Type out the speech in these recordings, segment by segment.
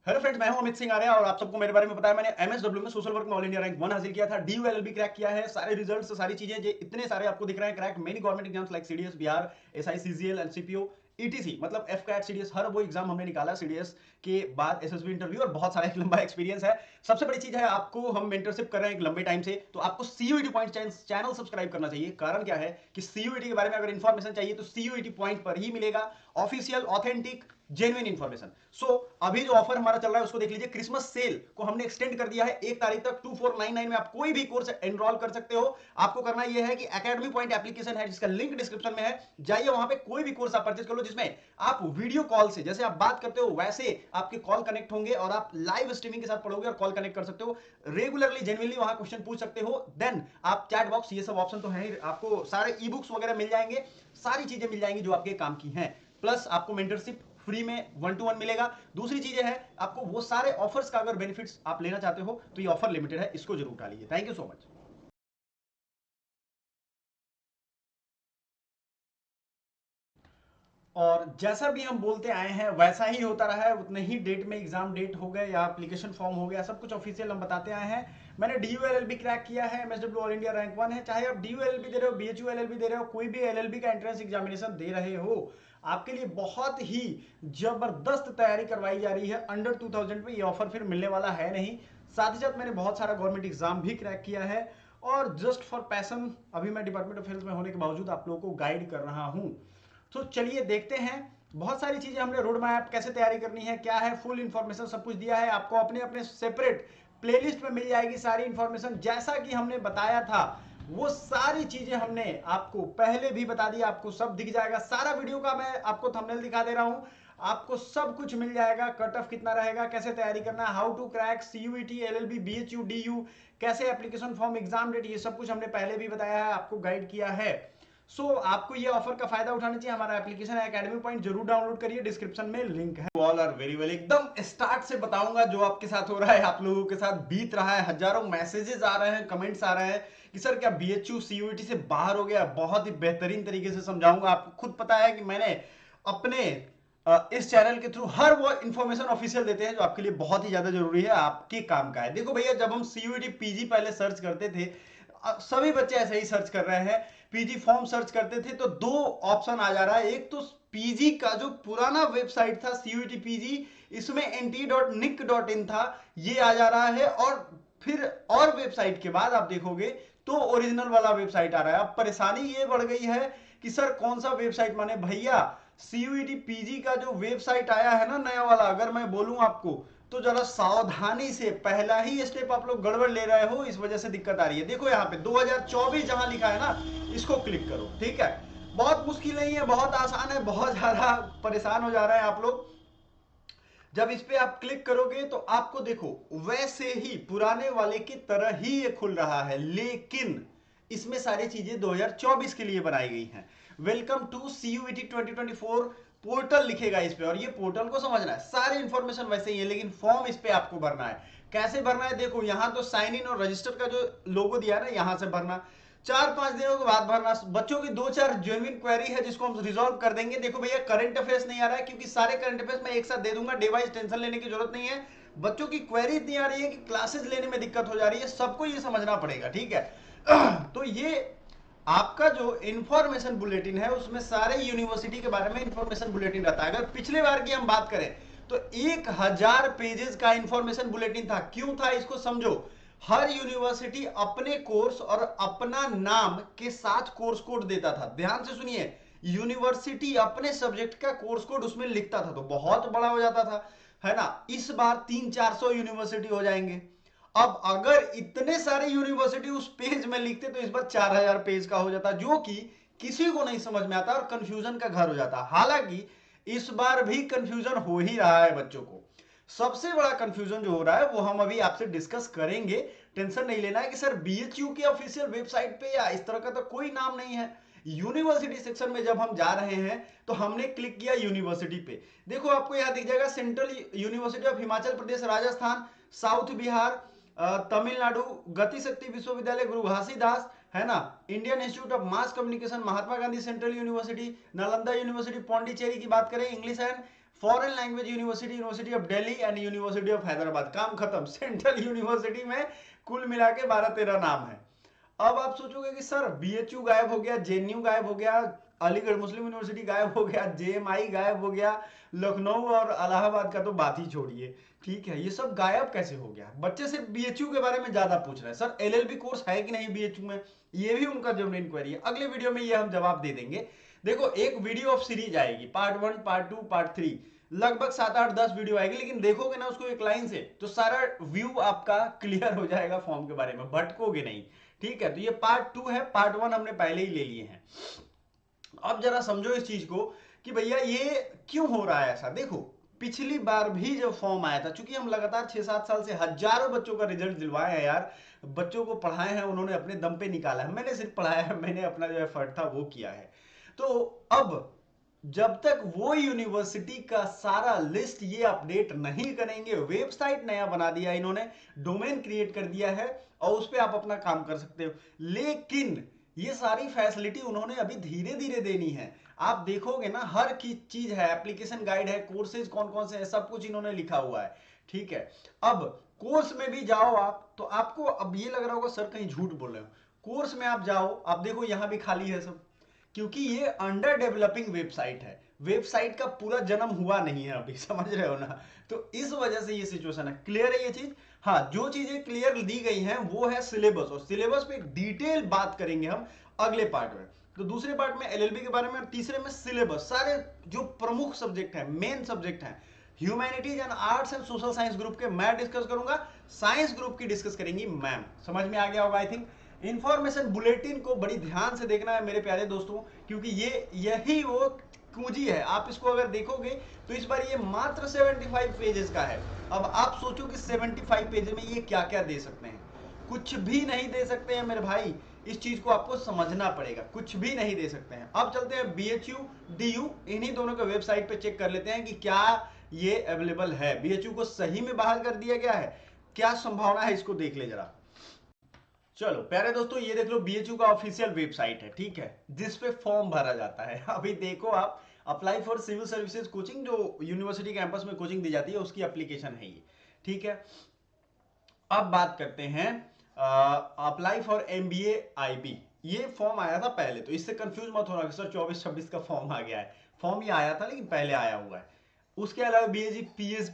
Hello friends, मैं हूं अमित सिंह आर्या और आप सबको मेरे बारे में पता है। मैंने एमएसडब्ल्यू में सोशल वर्क में ऑल इंडिया रैंक 1 हासिल किया था। डीयूएलएलबी क्रैक किया है। सारे रिजल्ट्स, सारी चीजें जो इतने सारे आपको दिख रहे हैं crack. Many government exams like CDS, Bihar, SI, CGL, NCPO, ETC, मतलब एफ कैट, सीडीएस, हर वो एग्जाम हमने निकाला। सीडीएस के बाद एसएसबी इंटरव्यू और बहुत सारा एक लंबा एक्सपीरियंस है। सबसे बड़ी चीज है, आपको हम मेंटरशिप कर रहे हैं एक लंबे टाइम से, तो आपको सीयूईटी पॉइंट चैनल सब्सक्राइब करना चाहिए। कारण क्या है कि सीयूईटी के बारे में अगर इंफॉर्मेशन चाहिए तो सीयूईटी पॉइंट पर ही मिलेगा। Official, authentic, genuine information. So अभी जो ऑफर हमारा चल रहा है उसको देख लीजिए। क्रिसमस सेल को हमने एक्सटेंड कर दिया है 1 तारीख तक। 2499 में आप कोई भी कोर्स एनरोल कर सकते हो। आपको करना यह है कि एकेडमी पॉइंट एप्लीकेशन है जिसका लिंक डिस्क्रिप्शन में है, जाइए वहां पे कोई भी कोर्स आप परचेज कर लो, जिसमें आप वीडियो कॉल से, जैसे आप बात करते हो वैसे आपके कॉल कनेक्ट होंगे और आप लाइव स्ट्रीमिंग के साथ पढ़ोगे और कॉल कनेक्ट कर सकते हो। रेगुलरली, जेन्युइनली वहां क्वेश्चन पूछ सकते हो। देन आप चैट बॉक्स, ये सब ऑप्शन तो है, आपको सारे ई बुक्स वगैरह मिल जाएंगे, सारी चीजें मिल जाएंगी जो आपके काम की हैं। प्लस आपको मेंटरशिप फ्री में 1-to-1 मिलेगा। दूसरी चीज है, आपको वो सारे ऑफर्स का अगर बेनिफिट्स आप लेना चाहते हो तो ये ऑफर लिमिटेड है, इसको जरूर उठा लीजिए। Thank you so much. और जैसा भी हम बोलते आए हैं वैसा ही होता रहा है। उतने ही डेट में एग्जाम डेट हो गए या एप्लीकेशन फॉर्म हो गया, सब कुछ ऑफिशियल हम बताते आए हैं। मैंने डीयूएलएलबी क्रैक किया है, एमएसडब्ल्यू ऑल इंडिया रैंक 1 है। चाहे आप डीयूएलएलबी दे रहे हो, बीएचयू एलएलबी दे रहे हो, कोई भी एलएलबी का एंट्रेंस एग्जामिनेशन दे रहे हो, आपके लिए बहुत ही जबरदस्त तैयारी करवाई जा रही है। अंडर 2000 में ये ऑफर फिर मिलने वाला है नहीं। साथ ही साथ मैंने बहुत सारा गवर्नमेंट एग्जाम भी क्रैक किया है और जस्ट फॉर पैसन अभी मैं डिपार्टमेंट ऑफ हेल्थ में होने के बावजूद आप लोगों को गाइड कर रहा हूं। तो चलिए देखते हैं। बहुत सारी चीजें हमने रोड मैप, कैसे तैयारी करनी है, क्या है, फुल इंफॉर्मेशन सब कुछ दिया है आपको। अपने अपने सेपरेट प्लेलिस्ट में मिल जाएगी सारी इंफॉर्मेशन। जैसा कि हमने बताया था वो सारी चीजें हमने आपको पहले भी बता दिया, आपको सब दिख जाएगा। सारा वीडियो का मैं आपको थंबनेल दिखा दे रहा हूं, आपको सब कुछ मिल जाएगा। कट ऑफ कितना रहेगा, कैसे तैयारी करना, how to crack CUET, LLB, BHU, DU, कैसे एप्लीकेशन फॉर्म, एग्जाम डेट, ये सब कुछ हमने पहले भी बताया है, आपको गाइड किया है। आपको ये ऑफर का फायदा उठाना चाहिए। हमारा एप्लीकेशन है एकेडमी पॉइंट, जरूर डाउनलोड करिए, डिस्क्रिप्शन में लिंक है। All are very well. एकदम स्टार्ट से बताऊंगा जो आपके साथ हो रहा है, आप लोगों के साथ बीत रहा है। हजारों मैसेजेस आ रहे हैं, कमेंट्स आ रहे हैं कि सर क्या बीएचयू सीयूईटी से बाहर हो गया। बहुत ही बेहतरीन तरीके से समझाऊंगा। आपको खुद पता है कि मैंने अपने इस चैनल के थ्रू हर वो इंफॉर्मेशन ऑफिशियल देते हैं जो आपके लिए बहुत ही ज्यादा जरूरी है, आपके काम का है। देखो भैया, जब हम सीयूईटी पीजी पहले सर्च करते थे, सभी बच्चे ऐसे ही सर्च कर रहे हैं, पीजी फॉर्म सर्च करते थे, तो दो ऑप्शन आ जा रहा है। एक तो पीजी का जो पुराना वेबसाइट था सीयूईटी पीजी, इसमें nt.nic.in था, ये आ जा रहा है। और फिर और वेबसाइट के बाद आप देखोगे तो ओरिजिनल वाला वेबसाइट आ रहा है। अब परेशानी ये बढ़ गई है कि सर कौन सा वेबसाइट माने भैया। सीयूईटी पीजी का जो वेबसाइट आया है ना नया वाला, अगर मैं बोलूं आपको तो जरा सावधानी से, पहला ही स्टेप आप लोग गड़बड़ ले रहे हो, इस वजह से दिक्कत आ रही है। देखो यहाँ पे 2024 जहां लिखा है ना, इसको क्लिक करो, ठीक है। बहुत मुश्किल नहीं है, बहुत आसान है। बहुत ज्यादा परेशान हो जा रहे हैं आप लोग। जब इस पे आप क्लिक करोगे तो आपको देखो वैसे ही पुराने वाले की तरह ही ये खुल रहा है, लेकिन इसमें सारी चीजें 2024 के लिए बनाई गई हैं। वेलकम टू सीयूईटी 2024 पोर्टल लिखेगा इस पे, और ये पोर्टल को समझना है। सारी इंफॉर्मेशन वैसे ही है, लेकिन फॉर्म इस पे आपको भरना है। कैसे भरना है, देखो यहां तो साइन इन और रजिस्टर का जो लोगो दिया है ना, यहां से भरना। 4-5 दिनों के बाद भरना। बच्चों की 2-4 जेन्युइन क्वेरी है जिसको हम रिजॉल्व कर देंगे। देखो भैया, करंट अफेयर्स नहीं आ रहा है क्योंकि सारे करंट अफेयर्स मैं एक साथ दे दूंगा, डे वाइज टेंशन लेने की जरूरत नहीं है। बच्चों की क्वेरी इतनी आ रही है कि क्लासेस लेने में दिक्कत हो जा रही है, सबको ये समझना पड़ेगा, ठीक है। तो ये आपका जो इंफॉर्मेशन बुलेटिन है उसमें सारे यूनिवर्सिटी के बारे में इंफॉर्मेशन बुलेटिन रहता है। अगर पिछले बार की हम बात करें तो 1000 पेजेस का इंफॉर्मेशन बुलेटिन था। क्यों था, इसको समझो। हर यूनिवर्सिटी अपने कोर्स और अपना नाम के साथ कोर्स कोड देता था। ध्यान से सुनिए, यूनिवर्सिटी अपने सब्जेक्ट का कोर्स कोड उसमें लिखता था, तो बहुत बड़ा हो जाता था, है ना। इस बार 300-400 यूनिवर्सिटी हो जाएंगे। अब अगर इतने सारे यूनिवर्सिटी उस पेज में लिखते तो इस बार 4000 पेज का हो जाता, जो कि किसी को नहीं समझ में आता और कंफ्यूजन का घर हो जाता। हालांकि इस बार भी कंफ्यूजन हो ही रहा है बच्चों को। सबसे बड़ा कंफ्यूजन जो हो रहा है वो हम अभी आपसे डिस्कस करेंगे। टेंशन नहीं लेना है कि सर बीएचयू के ऑफिशियल वेबसाइट पे या इस तरह का तो कोई नाम नहीं है। यूनिवर्सिटी सेक्शन में जब हम जा रहे हैं तो हमने क्लिक किया यूनिवर्सिटी पे। देखो आपको यहां दिख जाएगा central university of Himachal Pradesh Rajasthan, south Bihar, Tamil Nadu, गति शक्ति विश्वविद्यालय गुरु घासीदास, है ना, Indian institute of mass communication Mahatma Gandhi central university, Nalanda university Pondicherry की बात करें, English and foreign language university, university of Delhi and university of Hyderabad. काम खत्म। सेंट्रल यूनिवर्सिटी में कुल मिला के 12-13 नाम है। अब आप सोचोगे कि सर बीएचयू गायब हो गया, जेएनयू गायब हो गया, अलीगढ़ मुस्लिम यूनिवर्सिटी गायब हो गया, जेएमआई गायब हो गया, लखनऊ और इलाहाबाद का तो बात ही छोड़िए, ठीक है, ये सब गायब कैसे हो गया? बच्चे सिर्फ बीएचयू के बारे में ज्यादा पूछ रहे हैं, सर एलएलबी कोर्स है कि नहीं बीएचयू में, ये भी उनका जेन्युइन क्वेरी है। अगले वीडियो में ये हम जवाब दे देंगे। देखो एक वीडियो ऑफ सीरीज आएगी, पार्ट 1, पार्ट 2, पार्ट 3, लगभग 7-8-10 वीडियो आएगी, लेकिन देखोगे ना उसको एक लाइन से तो सारा व्यू आपका क्लियर हो जाएगा फॉर्म के बारे में, भटकोगे नहीं, ठीक है। तो ये पार्ट 2 है, पार्ट 1 हमने पहले ही ले लिए हैं। अब जरा समझो इस चीज को कि भैया ये क्यों हो रहा है ऐसा। देखो पिछली बार भी जब फॉर्म आया था, चूंकि हम लगातार 6-7 साल से हजारों बच्चों का रिजल्ट दिलवाए हैं यार, बच्चों को पढ़ाए हैं, उन्होंने अपने दम पे निकाला है, मैंने सिर्फ पढ़ाया है, मैंने अपना जो एफर्ट था वो किया है। तो अब जब तक वो यूनिवर्सिटी का सारा लिस्ट ये अपडेट नहीं करेंगे, वेबसाइट नया बना दिया इन्होंने, डोमेन क्रिएट कर दिया है और उस पर आप अपना काम कर सकते हो, लेकिन ये सारी फैसिलिटी उन्होंने अभी धीरे धीरे देनी है। आप देखोगे ना हर की चीज है, एप्लीकेशन गाइड है, कोर्सेज कौन कौन से हैं, सब कुछ इन्होंने लिखा हुआ है, ठीक है। अब कोर्स में भी जाओ आप तो आपको अब ये लग रहा होगा सर कहीं झूठ बोल रहे हो, कोर्स में आप जाओ, आप देखो यहां भी खाली है सब, क्योंकि ये अंडर डेवलपिंग वेबसाइट है, वेबसाइट का पूरा जन्म हुआ नहीं है अभी, समझ रहे हो ना, तो इस वजह से ये सिचुएशन है। क्लियर है ये चीज? हाँ, जो चीजें क्लियर दी गई हैं वो है सिलेबस, और सिलेबस पे डिटेल बात करेंगे हम अगले पार्ट में। तो दूसरे पार्ट में एलएलबी के बारे में और तीसरे में सिलेबस, सारे जो प्रमुख सब्जेक्ट है, मेन सब्जेक्ट है, humanities and arts and social science group के मैं डिस्कस करूंगा, साइंस ग्रुप की डिस्कस करेंगी मैम। समझ में आ गया होगा आई थिंक। इंफॉर्मेशन बुलेटिन को बड़ी ध्यान से देखना है मेरे प्यारे दोस्तों, क्योंकि यही वो कुंजी है। आप इसको अगर देखोगे तो इस बार ये मात्र 75 पेजेस का है। अब आप सोचो कि 75 पेज में ये क्या क्या दे सकते हैं, कुछ भी नहीं दे सकते हैं मेरे भाई, इस चीज को आपको समझना पड़ेगा, कुछ भी नहीं दे सकते हैं। अब चलते हैं बीएचयू, डीयू, इन्हीं दोनों के वेबसाइट पे चेक कर लेते हैं कि क्या ये अवेलेबल है। बीएचयू को सही में बहाल कर दिया गया है, क्या संभावना है, इसको देख ले जरा। चलो प्यारे दोस्तों, ये देख लो बीएचयू का ऑफिशियल वेबसाइट है, ठीक है, जिस पे फॉर्म भरा जाता है। अभी देखो आप, apply for civil services coaching, जो यूनिवर्सिटी कैंपस में कोचिंग दी जाती है उसकी एप्लीकेशन है ये, ठीक है। अब बात करते हैं अप्लाई फॉर एमबीए आईबी, ये फॉर्म आया था पहले, तो इससे कंफ्यूज मत होना कि सर 24-26 का फॉर्म आ गया है, फॉर्म ये आया था लेकिन पहले आया हुआ है। उसके अलावा बीएससी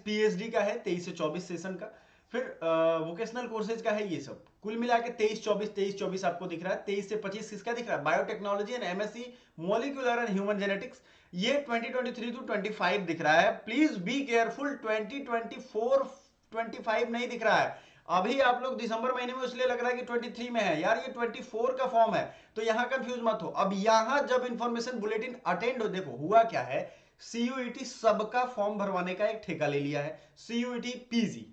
पीएचडी का है 23 से 24 सेशन का, फिर वोकेशनल कोर्सेज का है, ये सब कुल मिला के 23-24 आपको दिख रहा है। 23 से 25 किसका दिख रहा है? Biotechnology and MSc molecular and human genetics, ये 2023 to 25 दिख रहा है। प्लीज बी केयरफुल, 2024-25 नहीं दिख रहा है। अभी आप लोग दिसंबर महीने में इसलिए लग रहा है कि 23 में है, यार ये 24 का फॉर्म है, तो यहां कंफ्यूज मत हो। अब यहां जब इंफॉर्मेशन बुलेटिन अटेंड हो, देखो हुआ क्या है, सीयूईटी सबका फॉर्म भरवाने का एक ठेका ले लिया है, सीयूईटी पीजी।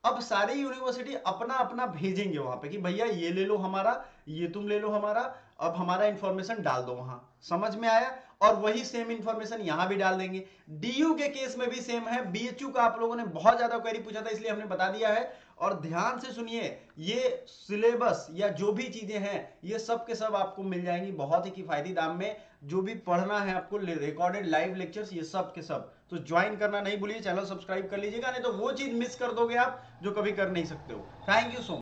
अब सारी यूनिवर्सिटी अपना अपना भेजेंगे वहां पे कि भैया ये ले लो हमारा, ये तुम ले लो हमारा, अब हमारा इंफॉर्मेशन डाल दो वहां। समझ में आया? और वही सेम इंफॉर्मेशन यहां भी डाल देंगे। डीयू के केस में भी सेम है। बीएचयू का आप लोगों ने बहुत ज्यादा क्वेरी पूछा था, इसलिए हमने बता दिया है। और ध्यान से सुनिए, ये सिलेबस या जो भी चीजें हैं ये सब के सब आपको मिल जाएंगी बहुत ही किफायती दाम में। जो भी पढ़ना है आपको, रिकॉर्डेड लाइव लेक्चर्स, ये सब के सब, तो ज्वाइन करना नहीं भूलिए, चैनल सब्सक्राइब कर लीजिएगा, नहीं तो वो चीज मिस कर दोगे आप जो कभी कर नहीं सकते हो। Thank you so much.